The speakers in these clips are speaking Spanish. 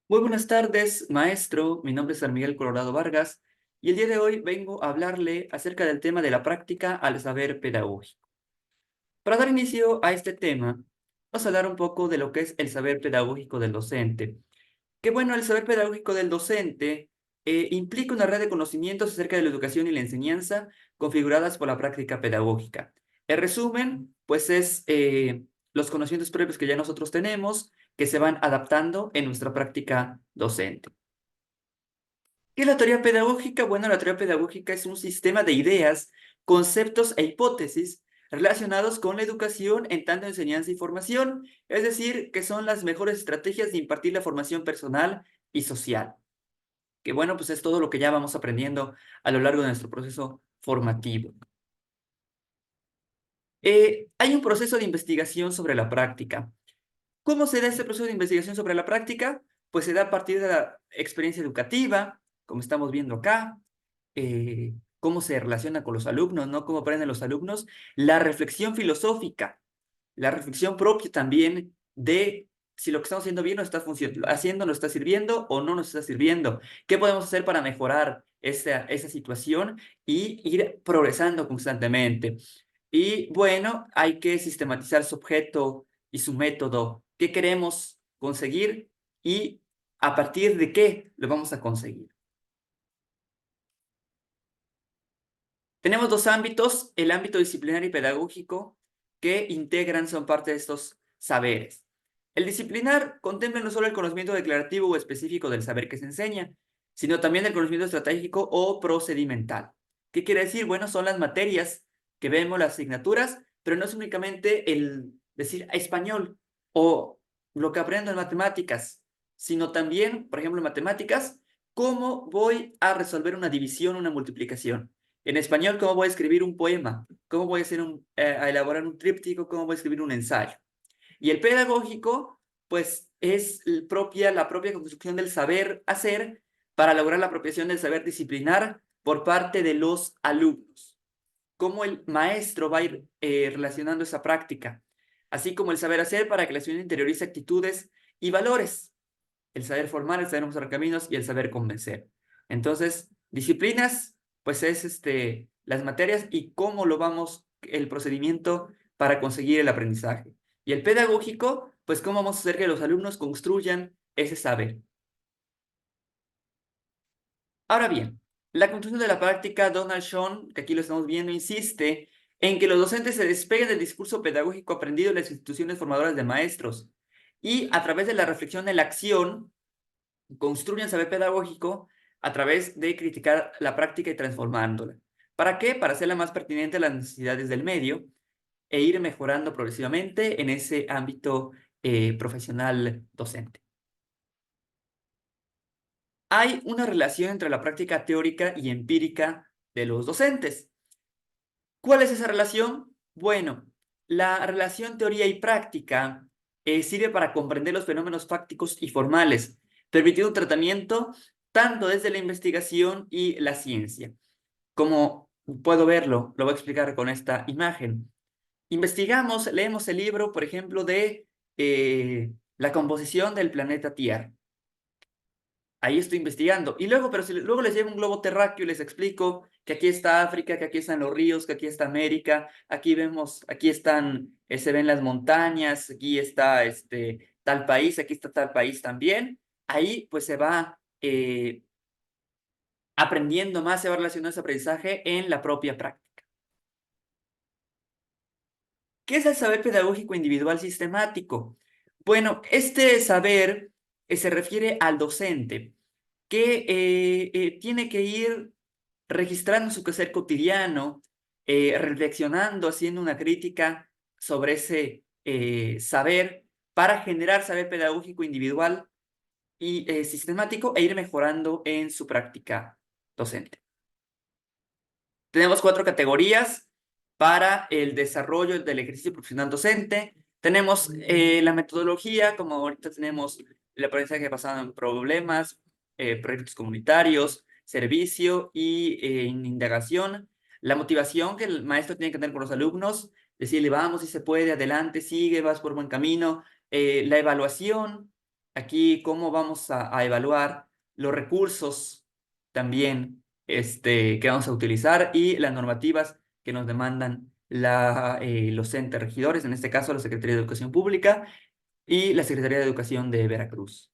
Muy buenas tardes, maestro. Mi nombre es San Miguel Colorado Vargas y el día de hoy vengo a hablarle acerca del tema de la práctica al saber pedagógico. Para dar inicio a este tema, vamos a hablar un poco de lo que es el saber pedagógico del docente. Que bueno, el saber pedagógico del docente implica una red de conocimientos acerca de la educación y la enseñanza configuradas por la práctica pedagógica. El resumen, pues es los conocimientos previos que ya nosotros tenemos que se van adaptando en nuestra práctica docente. ¿Qué es la teoría pedagógica? Bueno, la teoría pedagógica es un sistema de ideas, conceptos e hipótesis relacionados con la educación en tanto enseñanza y formación, es decir, que son las mejores estrategias de impartir la formación personal y social. Que bueno, pues es todo lo que ya vamos aprendiendo a lo largo de nuestro proceso formativo. Hay un proceso de investigación sobre la práctica. ¿Cómo se da este proceso de investigación sobre la práctica? Pues se da a partir de la experiencia educativa, como estamos viendo acá, cómo se relaciona con los alumnos, ¿no? Cómo aprenden los alumnos, la reflexión filosófica, la reflexión propia también de si lo que estamos haciendo bien nos está haciendo, nos está sirviendo o no nos está sirviendo. ¿Qué podemos hacer para mejorar esa situación y ir progresando constantemente? Y bueno, hay que sistematizar su objeto y su método. ¿Qué queremos conseguir y a partir de qué lo vamos a conseguir? Tenemos dos ámbitos, el ámbito disciplinar y pedagógico, que integran, son parte de estos saberes. El disciplinar contempla no solo el conocimiento declarativo o específico del saber que se enseña, sino también el conocimiento estratégico o procedimental. ¿Qué quiere decir? Bueno, son las materias que vemos, las asignaturas, pero no es únicamente el decir español o lo que aprendo en matemáticas, sino también, por ejemplo, en matemáticas, cómo voy a resolver una división, una multiplicación. En español, ¿cómo voy a escribir un poema? ¿Cómo voy a, a elaborar un tríptico? ¿Cómo voy a escribir un ensayo? Y el pedagógico, pues, es la propia construcción del saber hacer para lograr la apropiación del saber disciplinar por parte de los alumnos. Cómo el maestro va a ir relacionando esa práctica, así como el saber hacer para que la estudiante interiorice actitudes y valores. El saber formar, el saber mostrar caminos y el saber convencer. Entonces, disciplinas, pues es las materias y cómo lo vamos, el procedimiento para conseguir el aprendizaje. Y el pedagógico, pues cómo vamos a hacer que los alumnos construyan ese saber. Ahora bien, la construcción de la práctica, Donald Schoen, que aquí lo estamos viendo, insiste en que los docentes se despeguen del discurso pedagógico aprendido en las instituciones formadoras de maestros y a través de la reflexión en la acción construyen saber pedagógico a través de criticar la práctica y transformándola. ¿Para qué? Para hacerla más pertinente a las necesidades del medio e ir mejorando progresivamente en ese ámbito profesional docente. Hay una relación entre la práctica teórica y empírica de los docentes. ¿Cuál es esa relación? Bueno, la relación teoría y práctica sirve para comprender los fenómenos fácticos y formales, permitiendo un tratamiento tanto desde la investigación y la ciencia. Como puedo verlo, lo voy a explicar con esta imagen. Investigamos, leemos el libro, por ejemplo, de la composición del planeta Tierra. Ahí estoy investigando. Y luego, pero si luego les llevo un globo terráqueo y les explico que aquí está África, que aquí están los ríos, que aquí está América, aquí vemos, aquí están, se ven las montañas, aquí está tal país, aquí está tal país también. Ahí pues se va aprendiendo más, se va relacionando ese aprendizaje en la propia práctica. ¿Qué es el saber pedagógico individual sistemático? Bueno, este saber se refiere al docente que tiene que ir registrando su quehacer cotidiano, reflexionando, haciendo una crítica sobre ese saber para generar saber pedagógico individual y sistemático e ir mejorando en su práctica docente. Tenemos 4 categorías para el desarrollo del ejercicio profesional docente. Tenemos la metodología, como ahorita tenemos el aprendizaje basado en problemas, proyectos comunitarios, servicio y indagación. La motivación que el maestro tiene que tener con los alumnos, decirle, vamos, si se puede, adelante, sigue, vas por buen camino. La evaluación, aquí cómo vamos a evaluar los recursos también que vamos a utilizar y las normativas que nos demandan los entes regidores, en este caso la Secretaría de Educación Pública y la Secretaría de Educación de Veracruz.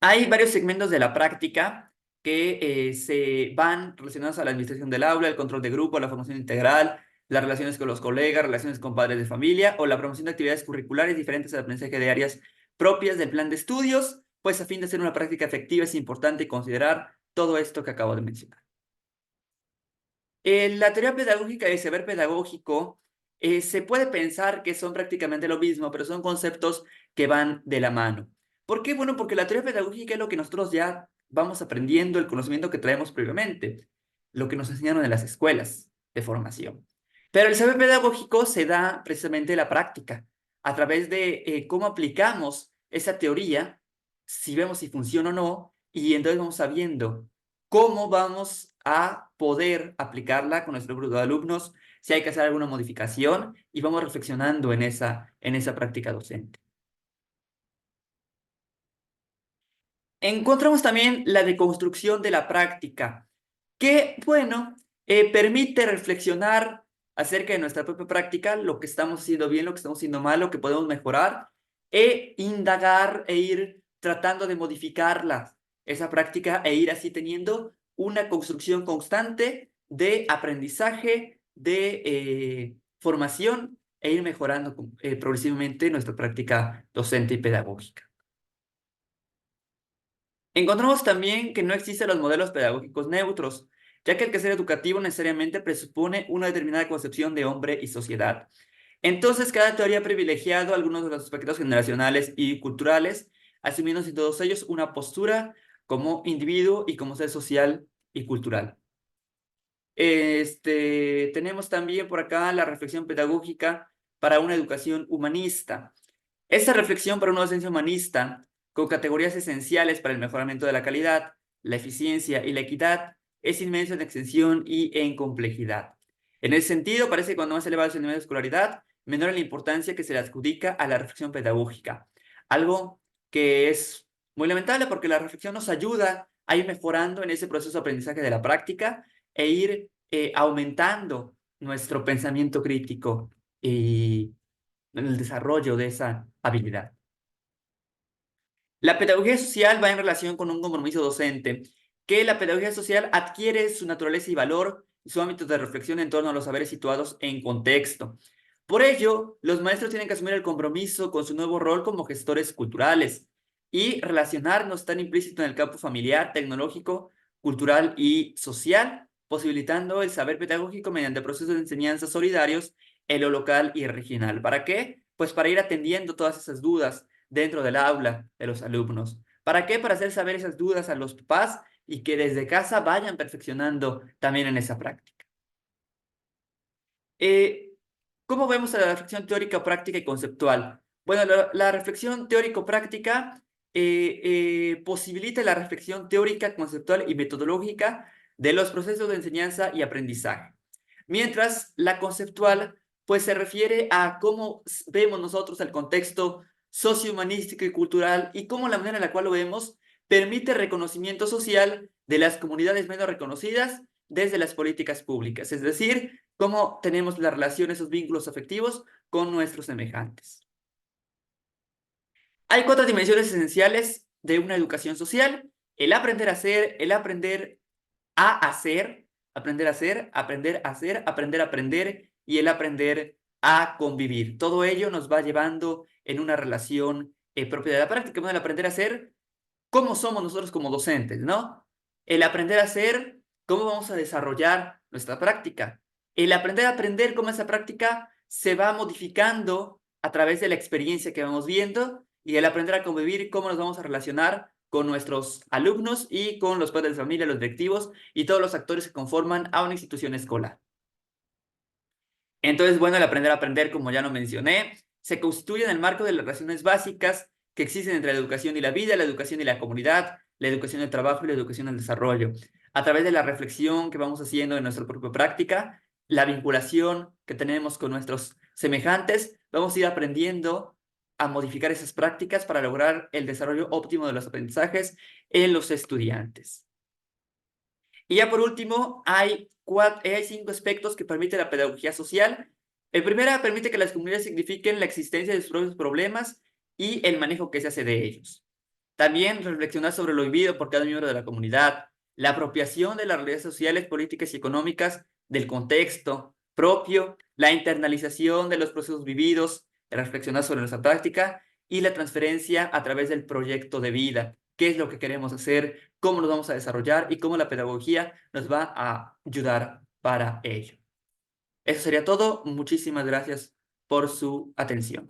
Hay varios segmentos de la práctica que se van relacionados a la administración del aula, el control de grupo, la formación integral, las relaciones con los colegas, relaciones con padres de familia o la promoción de actividades curriculares diferentes al aprendizaje de áreas propias del plan de estudios, pues a fin de hacer una práctica efectiva es importante considerar todo esto que acabo de mencionar. La teoría pedagógica y el saber pedagógico se puede pensar que son prácticamente lo mismo, pero son conceptos que van de la mano. ¿Por qué? Bueno, porque la teoría pedagógica es lo que nosotros ya vamos aprendiendo, el conocimiento que traemos previamente, lo que nos enseñaron en las escuelas de formación. Pero el saber pedagógico se da precisamente en la práctica, a través de cómo aplicamos esa teoría, si vemos si funciona o no, y entonces vamos sabiendo cómo vamos a poder aplicarla con nuestro grupo de alumnos, si hay que hacer alguna modificación y vamos reflexionando en esa práctica docente. Encontramos también la deconstrucción de la práctica, que, bueno, permite reflexionar acerca de nuestra propia práctica, lo que estamos haciendo bien, lo que estamos haciendo mal, lo que podemos mejorar, e indagar e ir tratando de modificarla, esa práctica, e ir así teniendo una construcción constante de aprendizaje, de formación, e ir mejorando progresivamente nuestra práctica docente y pedagógica. Encontramos también que no existen los modelos pedagógicos neutros, ya que el quehacer educativo necesariamente presupone una determinada concepción de hombre y sociedad. Entonces, cada teoría ha privilegiado algunos de los aspectos generacionales y culturales, asumiendo sin todos ellos una postura como individuo y como ser social y cultural. Tenemos también por acá la reflexión pedagógica para una educación humanista. Esta reflexión para una docencia humanista, con categorías esenciales para el mejoramiento de la calidad, la eficiencia y la equidad, es inmenso en extensión y en complejidad. En ese sentido, parece que cuando más elevado es el nivel de escolaridad, menor es la importancia que se le adjudica a la reflexión pedagógica. Algo que es muy lamentable porque la reflexión nos ayuda a ir mejorando en ese proceso de aprendizaje de la práctica e ir aumentando nuestro pensamiento crítico y en el desarrollo de esa habilidad. La pedagogía social va en relación con un compromiso docente, que la pedagogía social adquiere su naturaleza y valor y su ámbito de reflexión en torno a los saberes situados en contexto. Por ello, los maestros tienen que asumir el compromiso con su nuevo rol como gestores culturales y relacionarnos tan implícito en el campo familiar, tecnológico, cultural y social, posibilitando el saber pedagógico mediante procesos de enseñanza solidarios en lo local y regional. ¿Para qué? Pues para ir atendiendo todas esas dudas dentro del aula de los alumnos. ¿Para qué? Para hacer saber esas dudas a los papás y que desde casa vayan perfeccionando también en esa práctica. Eh, ¿Cómo vemos a la reflexión teórica, práctica y conceptual? Bueno, la reflexión teórico-práctica posibilita la reflexión teórica, conceptual y metodológica de los procesos de enseñanza y aprendizaje. Mientras la conceptual, pues se refiere a cómo vemos nosotros el contexto sociohumanístico y cultural y cómo la manera en la cual lo vemos permite reconocimiento social de las comunidades menos reconocidas desde las políticas públicas, es decir, cómo tenemos la relación, esos vínculos afectivos con nuestros semejantes. Hay 4 dimensiones esenciales de una educación social: el aprender a hacer, el aprender a hacer, aprender a hacer, aprender a hacer, aprender a aprender y el aprender a convivir. Todo ello nos va llevando en una relación propia de la práctica. Bueno, el aprender a hacer, ¿cómo somos nosotros como docentes, no? El aprender a hacer, ¿cómo vamos a desarrollar nuestra práctica? El aprender a aprender, cómo esa práctica se va modificando a través de la experiencia que vamos viendo, y el aprender a convivir, cómo nos vamos a relacionar con nuestros alumnos y con los padres de familia, los directivos y todos los actores que conforman a una institución escolar. Entonces, bueno, el aprender a aprender, como ya lo mencioné, se constituye en el marco de las relaciones básicas que existen entre la educación y la vida, la educación y la comunidad, la educación del trabajo y la educación del desarrollo. A través de la reflexión que vamos haciendo en nuestra propia práctica, la vinculación que tenemos con nuestros semejantes, vamos a ir aprendiendo a modificar esas prácticas para lograr el desarrollo óptimo de los aprendizajes en los estudiantes. Y ya por último, hay 5 aspectos que permite la pedagogía social. El primero permite que las comunidades signifiquen la existencia de sus propios problemas y el manejo que se hace de ellos. También reflexionar sobre lo vivido por cada miembro de la comunidad, la apropiación de las realidades sociales, políticas y económicas del contexto propio, la internalización de los procesos vividos, reflexionar sobre nuestra práctica y la transferencia a través del proyecto de vida. ¿Qué es lo que queremos hacer? ¿Cómo nos vamos a desarrollar? Y cómo la pedagogía nos va a ayudar para ello. Eso sería todo. Muchísimas gracias por su atención.